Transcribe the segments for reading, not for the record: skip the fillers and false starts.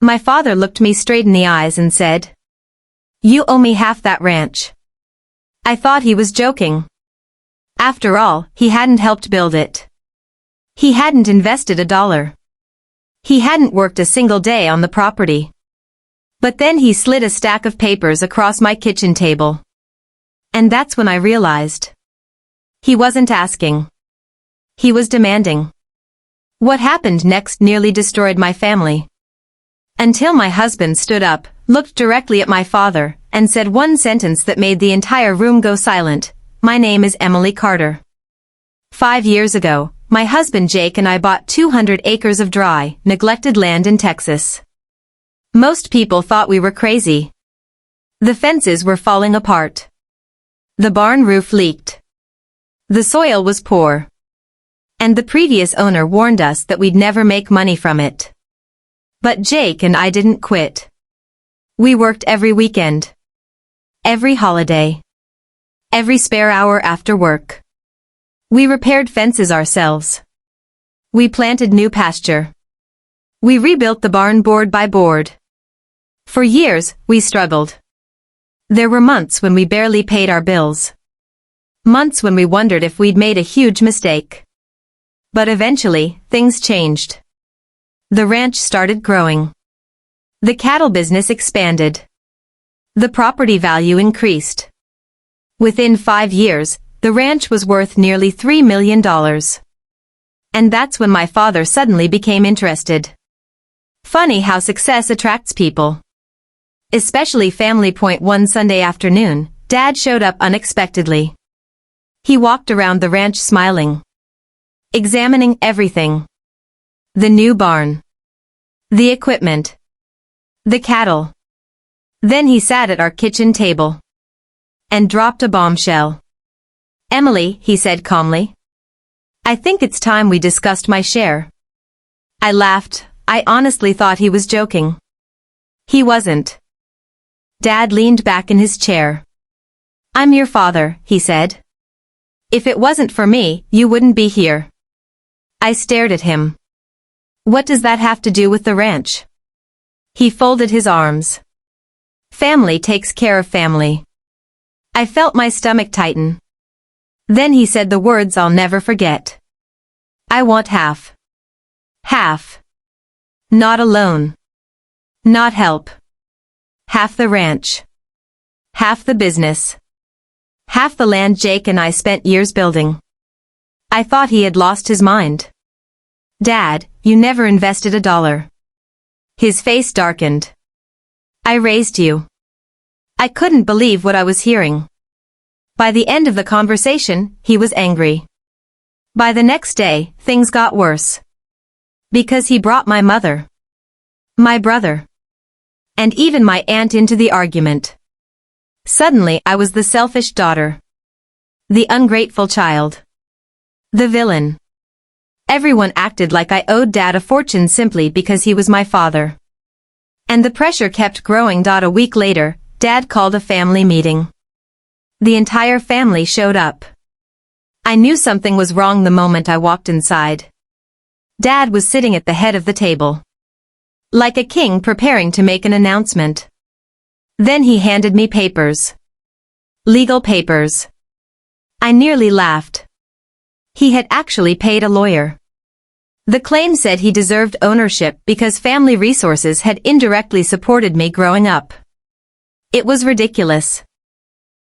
My father looked me straight in the eyes and said, "You owe me half that ranch." I thought he was joking. After all, he hadn't helped build it. He hadn't invested $1. He hadn't worked a single day on the property. But then he slid a stack of papers across my kitchen table. And that's when I realized. He wasn't asking. He was demanding. What happened next nearly destroyed my family. Until my husband stood up, looked directly at my father, and said one sentence that made the entire room go silent. "My name is Emily Carter." 5 years ago, my husband Jake and I bought 200 acres of dry, neglected land in Texas. Most people thought we were crazy. The fences were falling apart. The barn roof leaked. The soil was poor. And the previous owner warned us that we'd never make money from it. But Jake and I didn't quit. We worked every weekend. Every holiday. Every spare hour after work. We repaired fences ourselves. We planted new pasture. We rebuilt the barn board by board. For years, we struggled. There were months when we barely paid our bills. Months when we wondered if we'd made a huge mistake. But eventually, things changed. The ranch started growing. The cattle business expanded. The property value increased. Within 5 years, the ranch was worth nearly $3 million. And that's when my father suddenly became interested. Funny how success attracts people. Especially family. One Sunday afternoon, Dad showed up unexpectedly. He walked around the ranch smiling. Examining everything. The new barn. The equipment. The cattle. Then he sat at our kitchen table. And dropped a bombshell. "Emily," he said calmly. "I think it's time we discussed my share." I laughed. I honestly thought he was joking. He wasn't. Dad leaned back in his chair. "I'm your father," he said. "If it wasn't for me, you wouldn't be here." I stared at him. "What does that have to do with the ranch?" He folded his arms. "Family takes care of family." I felt my stomach tighten. Then he said the words I'll never forget. "I want half. Half. Not a loan. Not help. Half the ranch. Half the business. Half the land Jake and I spent years building." I thought he had lost his mind. "Dad, you never invested $1. His face darkened. "I raised you." I couldn't believe what I was hearing. By the end of the conversation, he was angry. By the next day, things got worse. Because he brought my mother. My brother. And even my aunt into the argument. Suddenly I was the selfish daughter. The ungrateful child. The villain. Everyone acted like I owed Dad a fortune simply because he was my father. And the pressure kept growing. A week later, Dad called a family meeting. The entire family showed up. I knew something was wrong the moment I walked inside. Dad was sitting at the head of the table. Like a king preparing to make an announcement. Then he handed me papers. Legal papers. I nearly laughed. He had actually paid a lawyer. The claim said he deserved ownership because family resources had indirectly supported me growing up. It was ridiculous.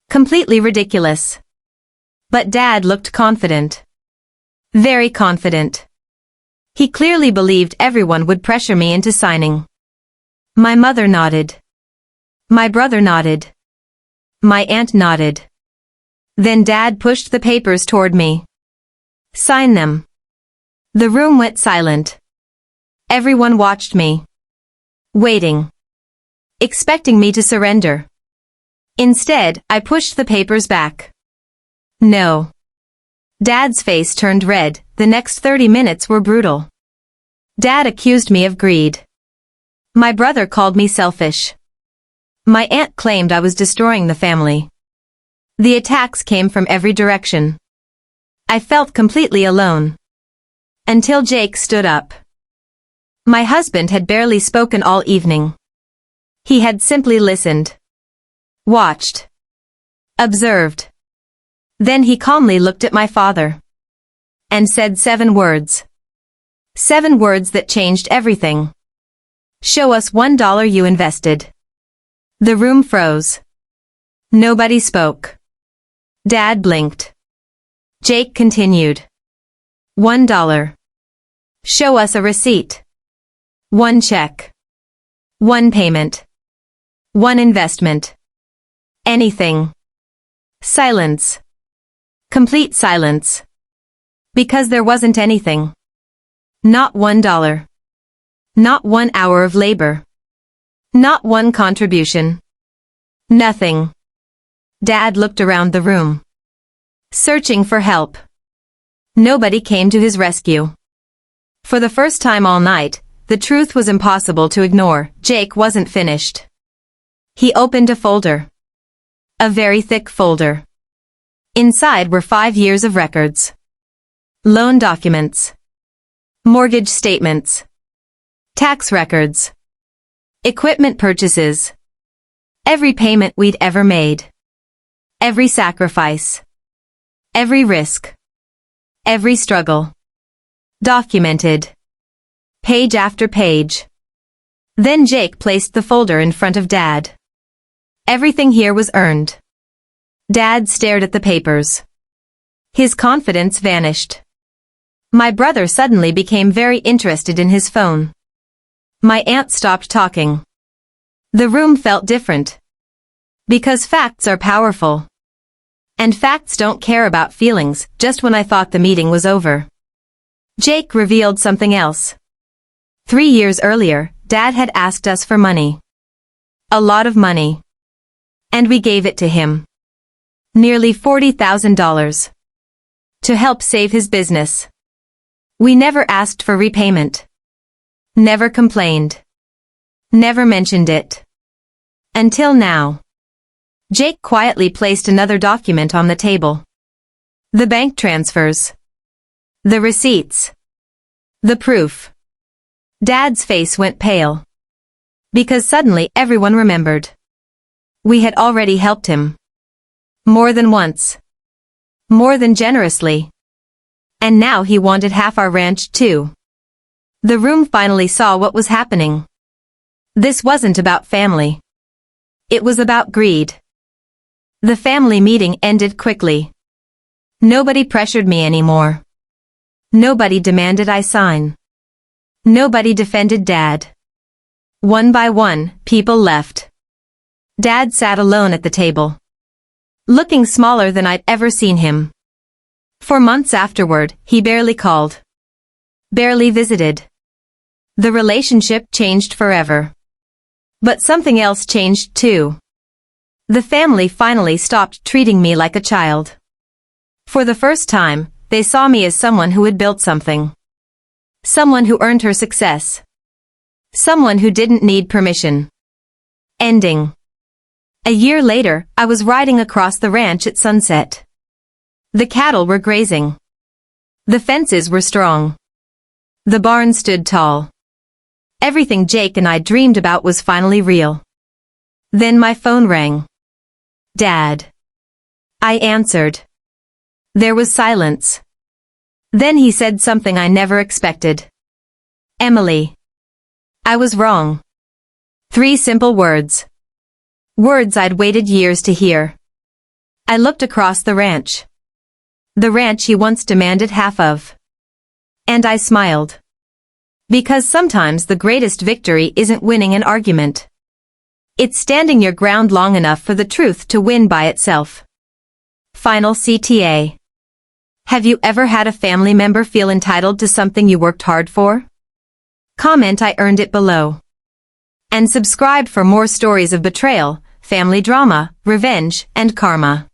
Completely ridiculous. But Dad looked confident. Very confident. He clearly believed everyone would pressure me into signing. My mother nodded. My brother nodded. My aunt nodded. Then Dad pushed the papers toward me. "Sign them." The room went silent. Everyone watched me. Waiting. Expecting me to surrender. Instead, I pushed the papers back. No. Dad's face turned red. The next 30 minutes were brutal. Dad accused me of greed. My brother called me selfish. My aunt claimed I was destroying the family. The attacks came from every direction. I felt completely alone. Until Jake stood up. My husband had barely spoken all evening. He had simply listened. Watched. Observed. Then he calmly looked at my father. And said 7 words. 7 words that changed everything. Show us $1 you invested. The room froze. Nobody spoke. Dad blinked. Jake continued. $1. Show us a receipt. 1 check. 1 payment. 1 investment. Anything. Silence. Complete silence. Because there wasn't anything. Not $1. Not 1 hour of labor. Not 1 contribution. Nothing. Dad looked around the room. Searching for help. Nobody came to his rescue. For the first time all night, the truth was impossible to ignore. Jake wasn't finished. He opened a folder. A very thick folder. Inside were 5 years of records. Loan documents. Mortgage statements. Tax records. Equipment purchases. Every payment we'd ever made. Every sacrifice. Every risk. Every struggle. Documented. Page after page. Then Jake placed the folder in front of Dad. Everything here was earned. Dad stared at the papers. His confidence vanished. My brother suddenly became very interested in his phone. My aunt stopped talking. The room felt different. Because facts are powerful. And facts don't care about feelings. Just when I thought the meeting was over, Jake revealed something else. 3 years earlier, Dad had asked us for money. A lot of money. And we gave it to him. Nearly $40,000. To help save his business. We never asked for repayment. Never complained. Never mentioned it. Until now. Jake quietly placed another document on the table. The bank transfers. The receipts. The proof. Dad's face went pale. Because suddenly everyone remembered. We had already helped him. More than once. More than generously. And now he wanted half our ranch too. The room finally saw what was happening. This wasn't about family. It was about greed. The family meeting ended quickly. Nobody pressured me anymore. Nobody demanded I sign. Nobody defended Dad. One by one, people left. Dad sat alone at the table. Looking smaller than I'd ever seen him. For months afterward, he barely called. Barely visited. The relationship changed forever. But something else changed too. The family finally stopped treating me like a child. For the first time, they saw me as someone who had built something. Someone who earned her success. Someone who didn't need permission. Ending. A year later, I was riding across the ranch at sunset. The cattle were grazing. The fences were strong. The barn stood tall. Everything Jake and I dreamed about was finally real. Then my phone rang. Dad. I answered. There was silence. Then he said something I never expected. Emily. I was wrong. 3 simple words. Words I'd waited years to hear. I looked across the ranch. The ranch he once demanded half of. And I smiled. Because sometimes the greatest victory isn't winning an argument. It's standing your ground long enough for the truth to win by itself. Final CTA. Have you ever had a family member feel entitled to something you worked hard for? Comment I earned it below. And subscribe for more stories of betrayal, family drama, revenge, and karma.